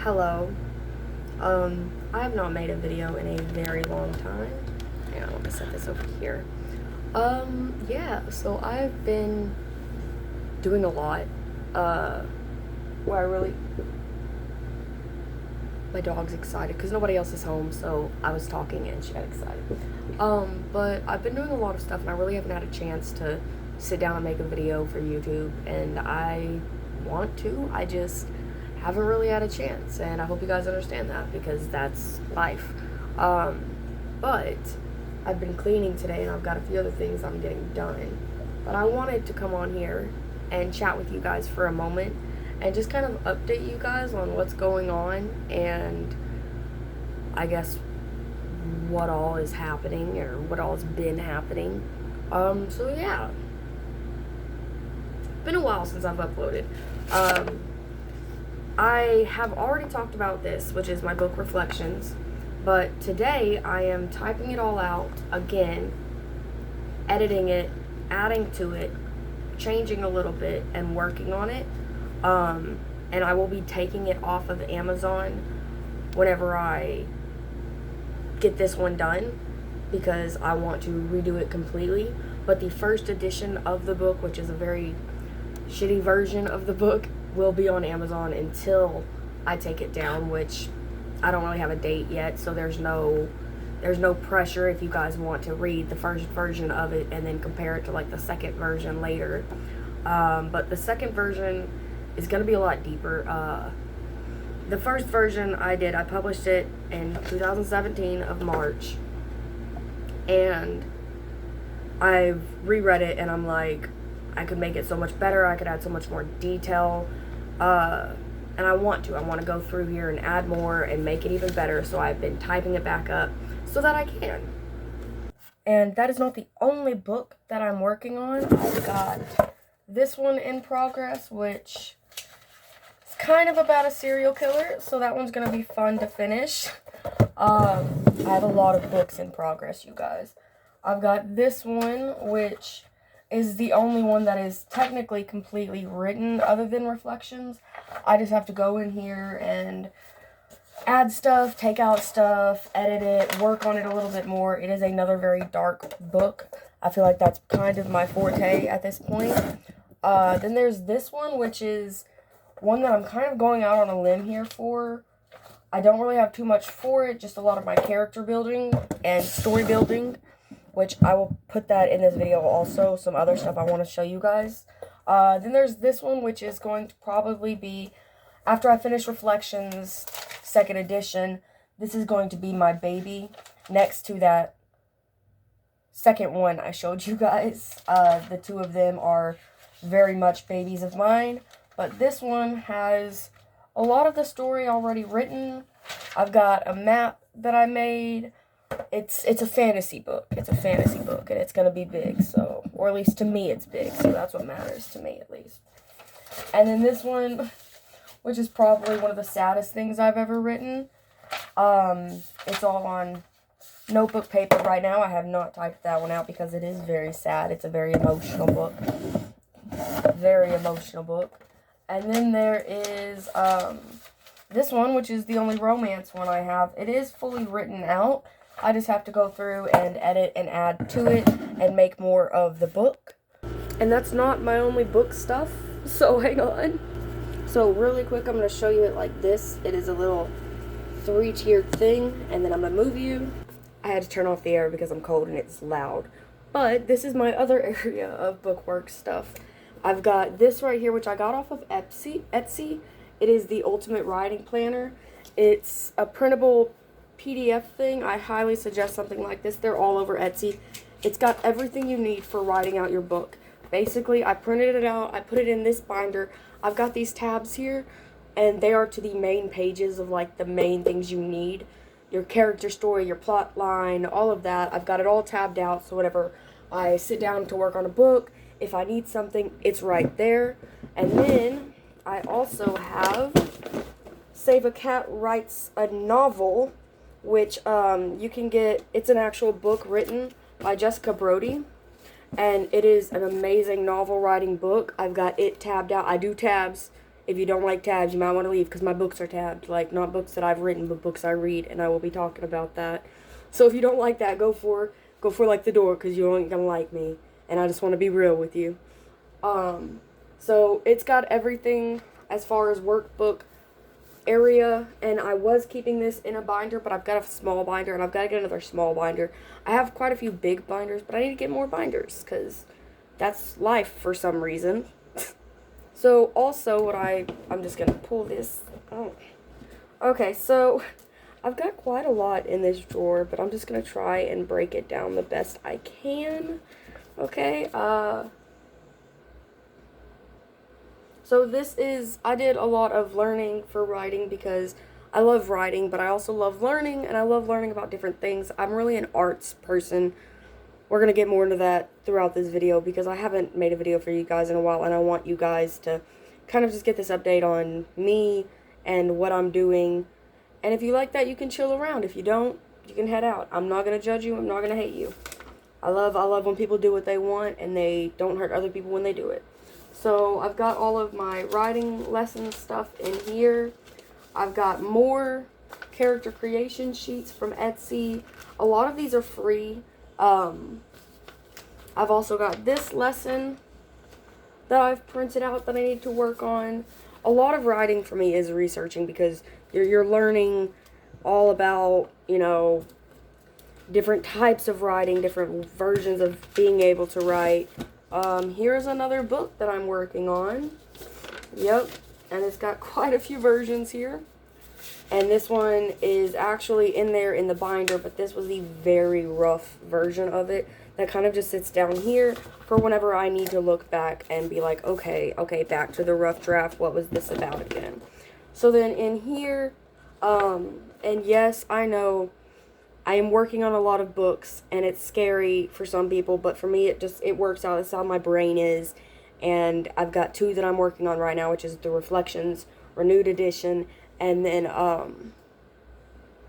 Hello. I have not made a video in a very long time. Hang on, let me set this over here. Yeah, so I've been doing a lot. Where I really my dog's excited because nobody else is home, so I was talking and she got excited. But I've been doing a lot of stuff and I really haven't had a chance to sit down and make a video for YouTube, and I want to. I just haven't really had a chance, and I hope you guys understand that because that's life. But I've been cleaning today and I've got a few other things I'm getting done. But I wanted to come on here and chat with you guys for a moment and just kind of update you guys on what's going on and I guess what all is happening or what all has been happening. So yeah. It's been a while since I've uploaded. I have already talked about this, which is my book reflections, but today I am typing it all out again, editing it, adding to it, changing a little bit, and working on it. And I will be taking it off of Amazon whenever I get this one done because I want to redo it completely. But the first edition of the book, which is a very shitty version of the book, will be on Amazon until I take it down, which I don't really have a date yet, so there's no pressure if you guys want to read the first version of it and then compare it to like the second version later. But the second version is going to be a lot deeper. The first version I published it in 2017 of March, and I've reread it and I'm like, I could make it so much better, I could add so much more detail, and I want to go through here and add more and make it even better, so I've been typing it back up so that I can. And that is not the only book that I'm working on. I've got this one in progress, which is kind of about a serial killer, so that one's going to be fun to finish. I have a lot of books in progress, you guys. I've got this one, which is the only one that is technically completely written other than reflections. I just have to go in here and add stuff, take out stuff, edit it, work on it a little bit more. It is another very dark book. I feel like that's kind of my forte at this point. Then there's this one, which is one that I'm kind of going out on a limb here for. I don't really have too much for it, just a lot of my character building and story building, which I will put that in this video also, some other stuff I want to show you guys. Then there's this one, which is going to probably be, after I finish Reflections, second edition, this is going to be my baby, next to that second one I showed you guys. The two of them are very much babies of mine, but this one has a lot of the story already written. I've got a map that I made. It's a fantasy book. It's a fantasy book, and it's going to be big, so, or at least to me it's big, so that's what matters to me, at least. And then this one, which is probably one of the saddest things I've ever written. It's all on notebook paper right now. I have not typed that one out because it is very sad. It's a very emotional book. Very emotional book. And then there is, this one, which is the only romance one I have. It is fully written out. I just have to go through and edit and add to it and make more of the book. And that's not my only book stuff, so hang on. So really quick, I'm going to show you it like this. It is a little 3-tiered thing, and then I'm going to move you. I had to turn off the air because I'm cold and it's loud. But this is my other area of Bookwork stuff. I've got this right here, which I got off of Etsy. It is the Ultimate Writing Planner. It's a printable PDF thing. I highly suggest something like this. They're all over Etsy. It's got everything you need for writing out your book. Basically, I printed it out. I put it in this binder. I've got these tabs here, and they are to the main pages of like the main things you need. Your character story, your plot line, all of that. I've got it all tabbed out, so whenever I sit down to work on a book, if I need something, it's right there. And then I also have Save a Cat Writes a Novel, which you can get. It's an actual book written by Jessica Brody, and it is an amazing novel writing book. I've got it tabbed out. I do tabs If you don't like tabs, you might want to leave because my books are tabbed. Like, not books that I've written, but books I read, and I will be talking about that. So if you don't like that, go for like the door because you ain't gonna like me. And I just want to be real with you. So it's got everything as far as workbook area, and I was keeping this in a binder, but I've got a small binder, and I've got to get another small binder. I have quite a few big binders, but I need to get more binders because that's life for some reason. So also I'm just gonna pull this. Oh. Okay, so I've got quite a lot in this drawer, but I'm just gonna try and break it down the best I can. Okay, so this is, I did a lot of learning for writing because I love writing, but I also love learning, and I love learning about different things. I'm really an arts person. We're going to get more into that throughout this video because I haven't made a video for you guys in a while, and I want you guys to kind of just get this update on me and what I'm doing. And if you like that, you can chill around. If you don't, you can head out. I'm not going to judge you. I'm not going to hate you. I love when people do what they want and they don't hurt other people when they do it. So I've got all of my writing lesson stuff in here. I've got more character creation sheets from Etsy. A lot of these are free. I've also got this lesson that I've printed out that I need to work on. A lot of writing for me is researching because you're learning all about, you know, different types of writing, different versions of being able to write. Here's another book that I'm working on. Yep, and it's got quite a few versions here. And this one is actually in there in the binder, but this was the very rough version of it that kind of just sits down here for whenever I need to look back and be like, okay, back to the rough draft. What was this about again? So then in here, and yes, I know I am working on a lot of books, and it's scary for some people, but for me, it works out. It's how my brain is, and I've got 2 that I'm working on right now, which is the Reflections Renewed Edition, and then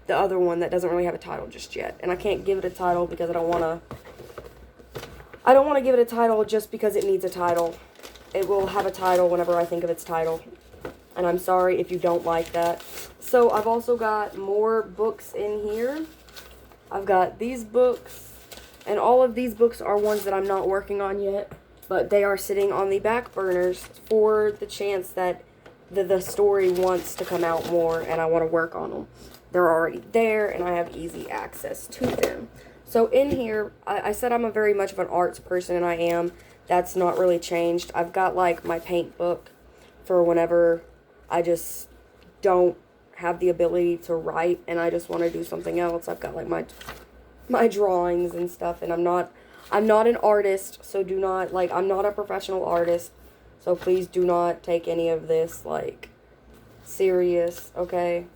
the other one that doesn't really have a title just yet. And I can't give it a title because I don't want to give it a title just because it needs a title. It will have a title whenever I think of its title, and I'm sorry if you don't like that. So I've also got more books in here. I've got these books, and all of these books are ones that I'm not working on yet, but they are sitting on the back burners for the chance that the story wants to come out more and I want to work on them. They're already there, and I have easy access to them. So in here, I said I'm a very much of an arts person, and I am. That's not really changed. I've got, like, my paint book for whenever I just don't have the ability to write and I just want to do something else. I've got like my drawings and stuff, and I'm not an artist, so do not, like, I'm not a professional artist, so please do not take any of this like serious, okay?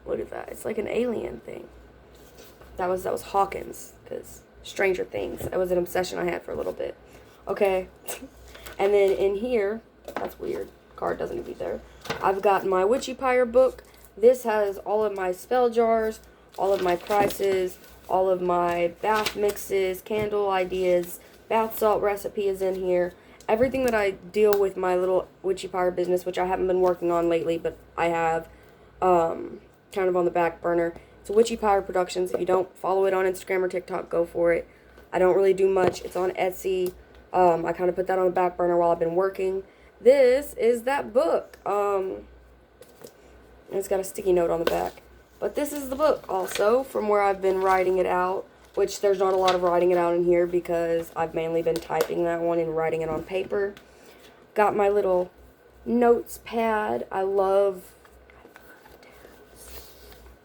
Look at that. It's like an alien thing. That was Hawkins, because Stranger Things. That was an obsession I had for a little bit. Okay. And then in here, that's weird. Card doesn't need to be there. I've got my Witchy Pyre book. This has all of my spell jars, all of my prices, all of my bath mixes, candle ideas, bath salt recipe is in here. Everything that I deal with my little Witchy Pyre business, which I haven't been working on lately, but I have kind of on the back burner. It's Witchy Pyre Productions. If you don't follow it on Instagram or TikTok, go for it. I don't really do much. It's on Etsy. I kind of put that on the back burner while I've been working. This is that book. It's got a sticky note on the back. But this is the book also from where I've been writing it out, which there's not a lot of writing it out in here because I've mainly been typing that one and writing it on paper. Got my little notes pad. I love...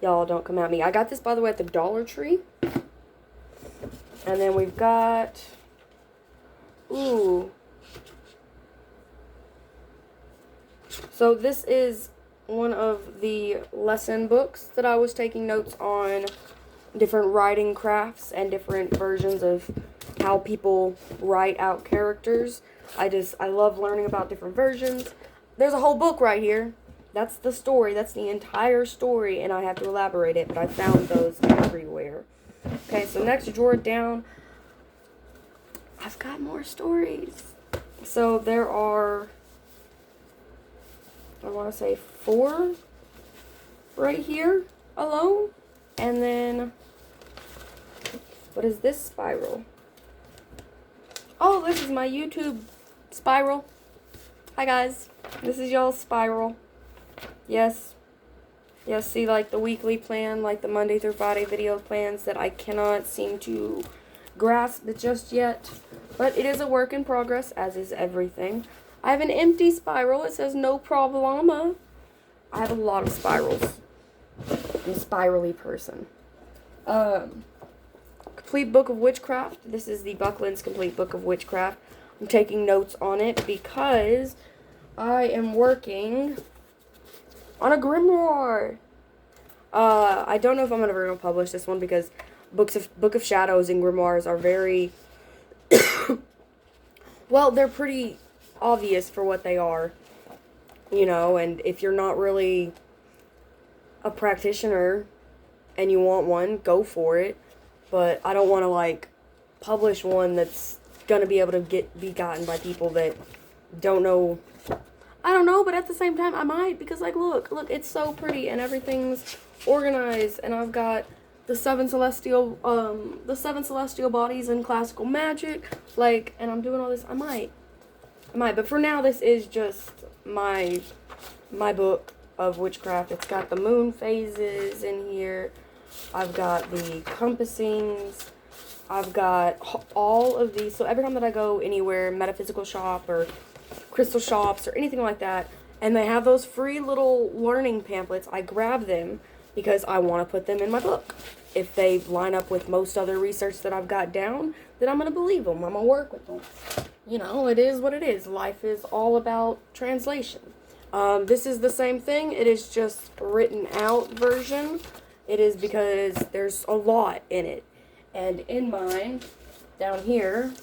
Y'all don't come at me. I got this, by the way, at the Dollar Tree. And then we've got... Ooh. So this is one of the lesson books that I was taking notes on, different writing crafts and different versions of how people write out characters. I love learning about different versions. There's a whole book right here. That's the story. That's the entire story, and I have to elaborate it, but I found those everywhere. Okay, so next drawer down, I've got more stories. So there are I want to say 4 right here alone. And then, what is this spiral? Oh, this is my YouTube spiral. Hi guys, this is y'all's spiral. Yes, see, like the weekly plan, like the Monday through Friday video plans that I cannot seem to grasp just yet. But it is a work in progress, as is everything. I have an empty spiral. It says no problema. I have a lot of spirals. I'm a spirally person. Complete Book of Witchcraft. This is the Buckland's Complete Book of Witchcraft. I'm taking notes on it because I am working on a grimoire. I don't know if I'm ever going to publish this one because Book of Shadows and grimoires are very well, they're pretty obvious for what they are, you know, and if you're not really a practitioner and you want one, go for it. But I don't want to, like, publish one that's going to be able to be gotten by people that don't know. I don't know, but at the same time, I might, because, like, look, it's so pretty, and everything's organized, and I've got the seven celestial bodies in classical magic, like, and I'm doing all this. I might, but for now, this is just my book of witchcraft. It's got the moon phases in here. I've got the compassings. I've got all of these. So every time that I go anywhere, metaphysical shop or crystal shops or anything like that, and they have those free little learning pamphlets, I grab them because I want to put them in my book. If they line up with most other research that I've got down, then I'm going to believe them. I'm going to work with them. You know, it is what it is. Life is all about translation. This is the same thing. It is just written out version. It is because there's a lot in it. And in mine, down here,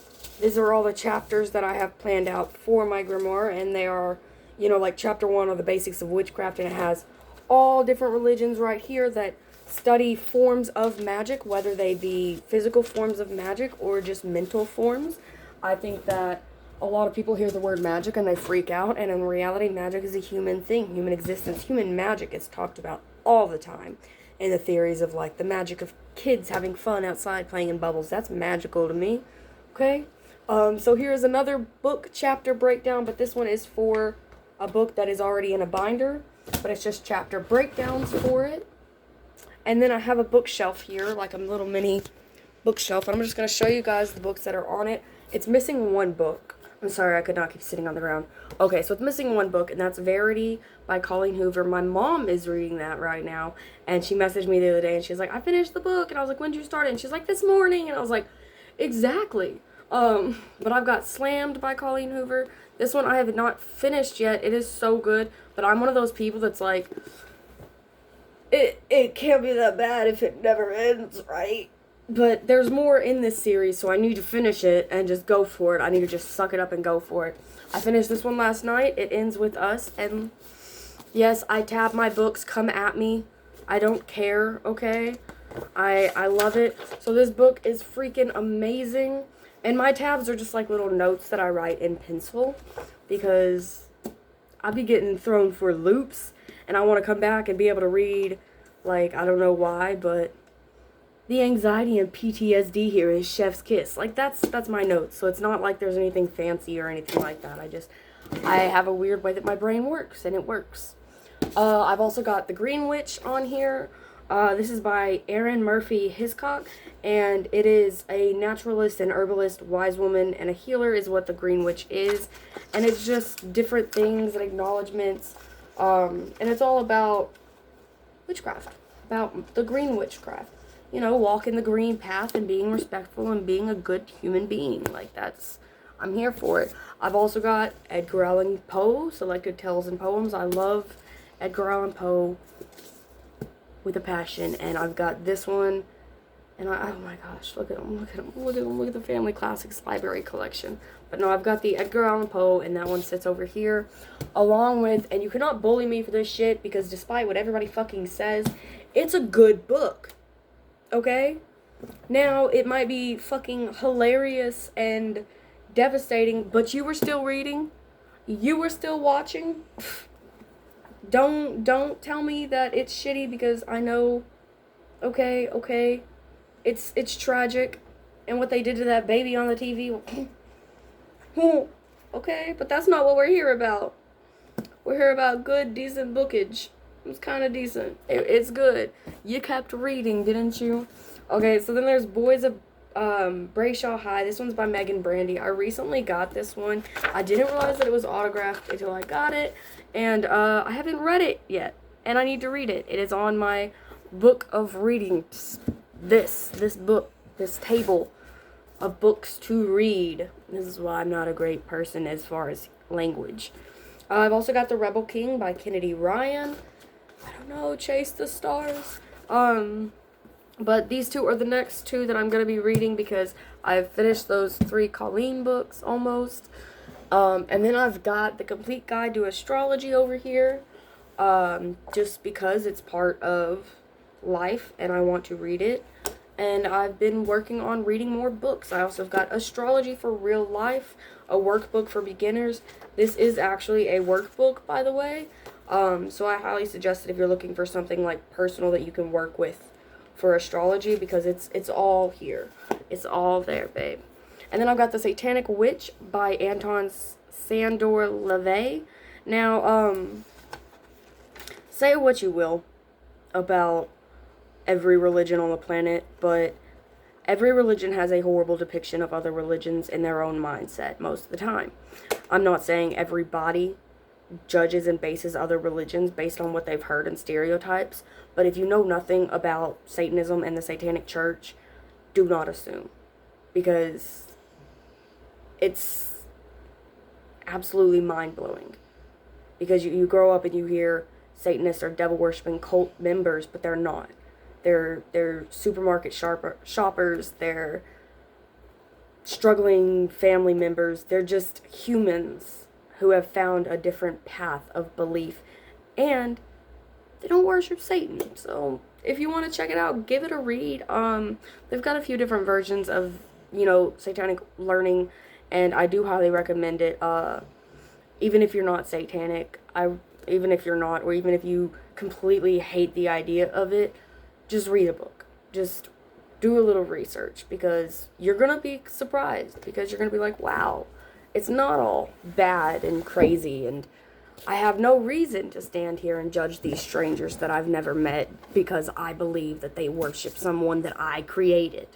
these are all the chapters that I have planned out for my grimoire. And they are, you know, like chapter 1 are the basics of witchcraft. And it has all different religions right here that study forms of magic, whether they be physical forms of magic or just mental forms. I think that a lot of people hear the word magic and they freak out. And in reality, magic is a human thing, human existence. Human magic is talked about all the time. And the theories of, like, the magic of kids having fun outside playing in bubbles. That's magical to me. Okay? So here's another book chapter breakdown, but this one is for a book that is already in a binder, but it's just chapter breakdowns for it. And then I have a bookshelf here, like a little mini bookshelf. I'm just going to show you guys the books that are on it. It's missing one book. I'm sorry, I could not keep sitting on the ground. Okay, so it's missing one book, and that's Verity by Colleen Hoover. My mom is reading that right now, and she messaged me the other day, and she was like, I finished the book, and I was like, when did you start it? And she's like, this morning, and I was like, exactly. But I've got Slammed by Colleen Hoover. This one I have not finished yet. It is so good, but I'm one of those people that's like, it can't be that bad if it never ends, right? But there's more in this series, so I need to finish it and just go for it. I need to just suck it up and go for it. I finished this one last night. It ends with us, and yes, I tab my books. Come at me. I don't care, okay? I love it. So this book is freaking amazing. And my tabs are just like little notes that I write in pencil because I be getting thrown for loops, and I want to come back and be able to read, like, I don't know why, but the anxiety and PTSD here is chef's kiss. Like, that's my notes. So it's not like there's anything fancy or anything like that. I have a weird way that my brain works, and it works. I've also got The Green Witch on here. This is by Erin Murphy Hiscock, and it is a naturalist and herbalist, wise woman, and a healer is what The Green Witch is. And it's just different things and acknowledgments. And it's all about witchcraft, about the green witchcraft. You know, walking the green path and being respectful and being a good human being. Like, I'm here for it. I've also got Edgar Allan Poe, Selected Tales and Poems. I love Edgar Allan Poe with a passion. And I've got this one. And oh my gosh, look at the Family Classics Library Collection. But no, I've got the Edgar Allan Poe, and that one sits over here. Along with, and you cannot bully me for this shit, because despite what everybody fucking says, it's a good book. Okay? Now, it might be fucking hilarious and devastating, but you were still reading? You were still watching? Don't tell me that it's shitty because I know. Okay. It's tragic, and what they did to that baby on the TV. Okay, but that's not what we're here about. We're here about good, decent bookage. It's kind of decent. It's good. You kept reading, didn't you? Okay, so then there's Boys of Brayshaw High. This one's by Megan Brandy. I recently got this one. I didn't realize that it was autographed until I got it, and I haven't read it yet, and I need to read it. It is on my book of reading. This book, this table of books to read. This is why I'm not a great person as far as language. I've also got The Rebel King by Kennedy Ryan. I don't know, Chase the Stars. But these two are the next two that I'm going to be reading because I've finished those 3 Colleen books almost. And then I've got The Complete Guide to Astrology over here. Just because it's part of life and I want to read it. And I've been working on reading more books. I also have got Astrology for Real Life, a workbook for beginners. This is actually a workbook, by the way. So I highly suggest it if you're looking for something like personal that you can work with for astrology, because it's all here. It's all there, babe. And then I've got The Satanic Witch by Anton Sandor LaVey. Now, say what you will about every religion on the planet, but every religion has a horrible depiction of other religions in their own mindset most of the time. I'm not saying everybody judges and bases other religions based on what they've heard and stereotypes, but if you know nothing about Satanism and the Satanic Church, do not assume, because it's absolutely mind-blowing. Because you grow up and you hear Satanists are devil-worshipping cult members, but they're not. They're supermarket shoppers, they're struggling family members, they're just humans who have found a different path of belief, and they don't worship Satan. So if you want to check it out, give it a read. They've got a few different versions of, satanic learning, and I do highly recommend it. Even if you're not satanic, even if you're not, or even if you completely hate the idea of it, just read a book. Just do a little research, because you're going to be surprised, because you're going to be like, wow, it's not all bad and crazy, and I have no reason to stand here and judge these strangers that I've never met because I believe that they worship someone that I created.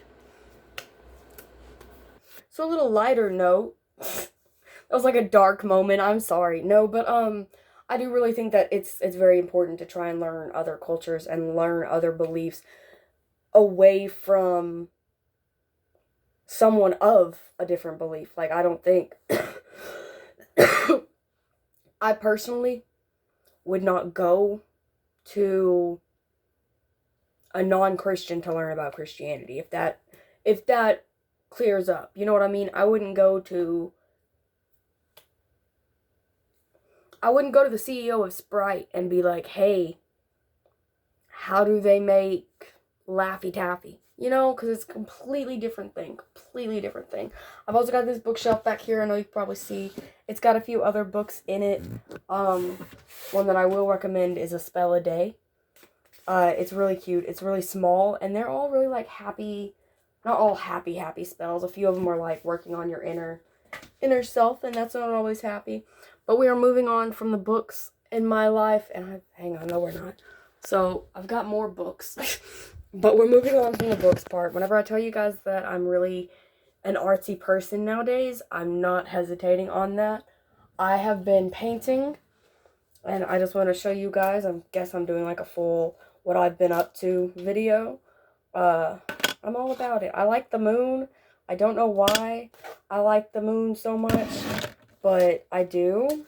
So a little lighter note, that was like a dark moment, I'm sorry. No, but I do really think that it's very important to try and learn other cultures and learn other beliefs away from someone of a different belief. Like, I don't think I personally would not go to a non-Christian to learn about Christianity. If that clears up, you know what I mean? I wouldn't go to the CEO of Sprite and be like, hey, how do they make Laffy Taffy? Because it's a completely different thing. I've also got this bookshelf back here. I know you can probably see. It's got a few other books in it. One that I will recommend is A Spell a Day. It's really cute. It's really small, and they're all really like happy. Not all happy spells. A few of them are like working on your inner self, and that's not always happy. But we are moving on from the books in my life, and hang on, no, we're not. So I've got more books. But we're moving on from the books part. Whenever I tell you guys that I'm really an artsy person nowadays, I'm not hesitating on that. I have been painting, and I just want to show you guys. I guess I'm doing like a full what I've been up to video. I'm all about it. I like the moon. I don't know why I like the moon so much, but I do.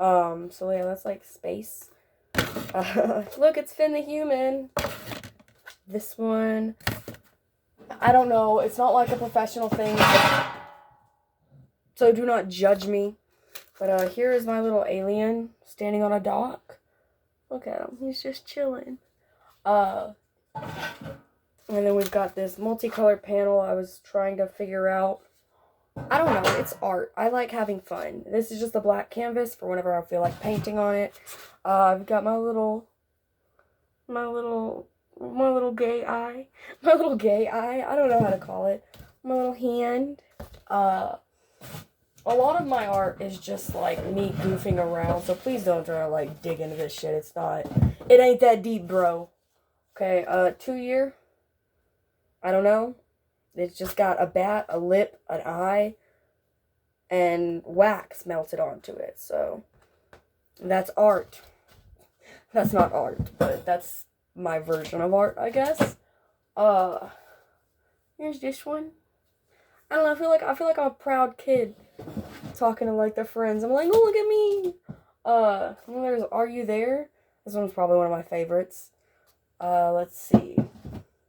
So yeah, that's like space. Look, it's Finn the Human. This one, I don't know, it's not like a professional thing, so do not judge me. But here is my little alien standing on a dock. Look at him, he's just chilling. And then we've got this multicolored panel I was trying to figure out I don't know, it's art. I like having fun. This is just a black canvas for whenever I feel like painting on it. I've got my little gay eye. My little gay eye. I don't know how to call it. My little hand. Uh, a lot of my art is just like me goofing around, so please don't try to like dig into this shit. It ain't that deep, bro. Okay, 2 year. I don't know. It's just got a bat, a lip, an eye, and wax melted onto it. So that's art. That's not art, but that's my version of art, I guess. Uh, Here's this one. I don't know. I feel like I'm a proud kid talking to like their friends. I'm like, oh, look at me. And then there's Are You There? This one's probably one of my favorites. Let's see.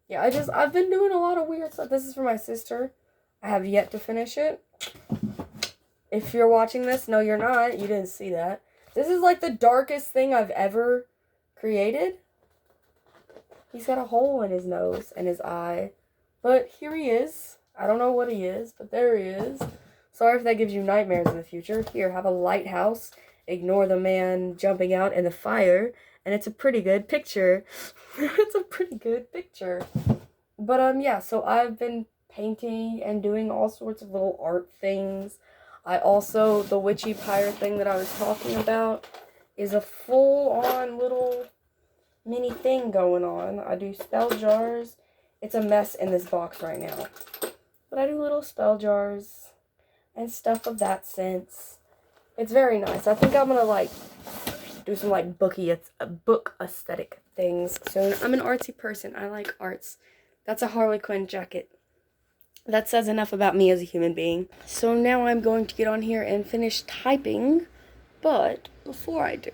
Yeah, I've been doing a lot of weird stuff. This is for my sister. I have yet to finish it. If you're watching this, no, you're not. You didn't see that. This is like the darkest thing I've ever created. He's got a hole in his nose and his eye. But here he is. I don't know what he is, but there he is. Sorry if that gives you nightmares in the future. Here, have a lighthouse. Ignore the man jumping out in the fire. And it's a pretty good picture. It's a pretty good picture. But, yeah, so I've been painting and doing all sorts of little art things. The witchy pirate thing that I was talking about is a full-on little mini thing going on. I do spell jars. It's a mess in this box right now. But I do little spell jars and stuff of that sense. It's very nice. I think I'm gonna like do some like book aesthetic things. So I'm an artsy person. I like arts. That's a Harley Quinn jacket. That says enough about me as a human being. So now I'm going to get on here and finish typing. But before I do,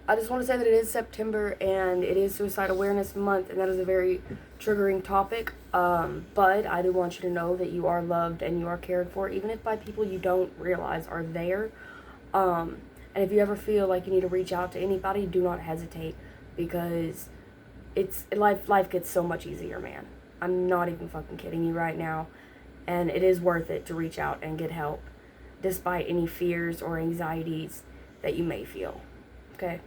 I just want to say that it is September and it is Suicide Awareness Month, and that is a very triggering topic. But I do want you to know that you are loved and you are cared for, even if by people you don't realize are there. And if you ever feel like you need to reach out to anybody, do not hesitate, because life gets so much easier, man. I'm not even fucking kidding you right now. And it is worth it to reach out and get help, despite any fears or anxieties that you may feel. Okay?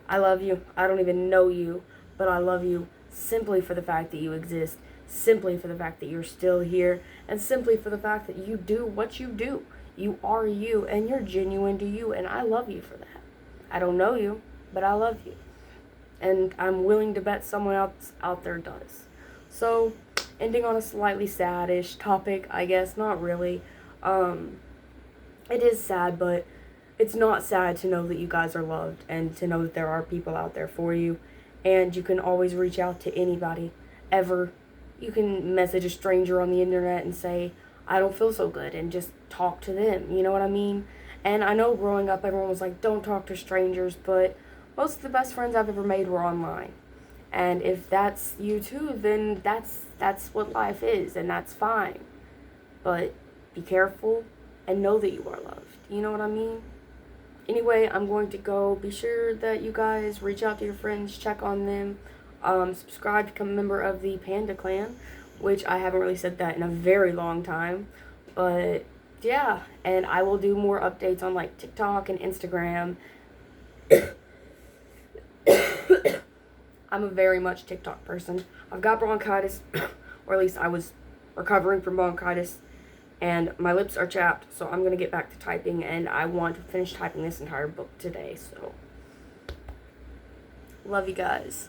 I love you. I don't even know you, but I love you simply for the fact that you exist, simply for the fact that you're still here, and simply for the fact that you do what you do. You are you, and you're genuine to you, and I love you for that. I don't know you, but I love you. And I'm willing to bet someone else out there does. So, ending on a slightly sad-ish topic, I guess. Not really. It is sad, but it's not sad to know that you guys are loved and to know that there are people out there for you. And you can always reach out to anybody, ever. You can message a stranger on the internet and say, I don't feel so good, and just talk to them. You know what I mean? And I know growing up, everyone was like, don't talk to strangers, but most of the best friends I've ever made were online. And if that's you too, then that's what life is, and that's fine. But be careful and know that you are loved. You know what I mean? Anyway, I'm going to go. Be sure that you guys reach out to your friends, check on them, subscribe, become a member of the Panda Clan, which I haven't really said that in a very long time. But yeah, and I will do more updates on like TikTok and Instagram. I'm a very much TikTok person. I've got bronchitis, or at least I was recovering from bronchitis, and my lips are chapped, so I'm going to get back to typing, and I want to finish typing this entire book today, so love you guys.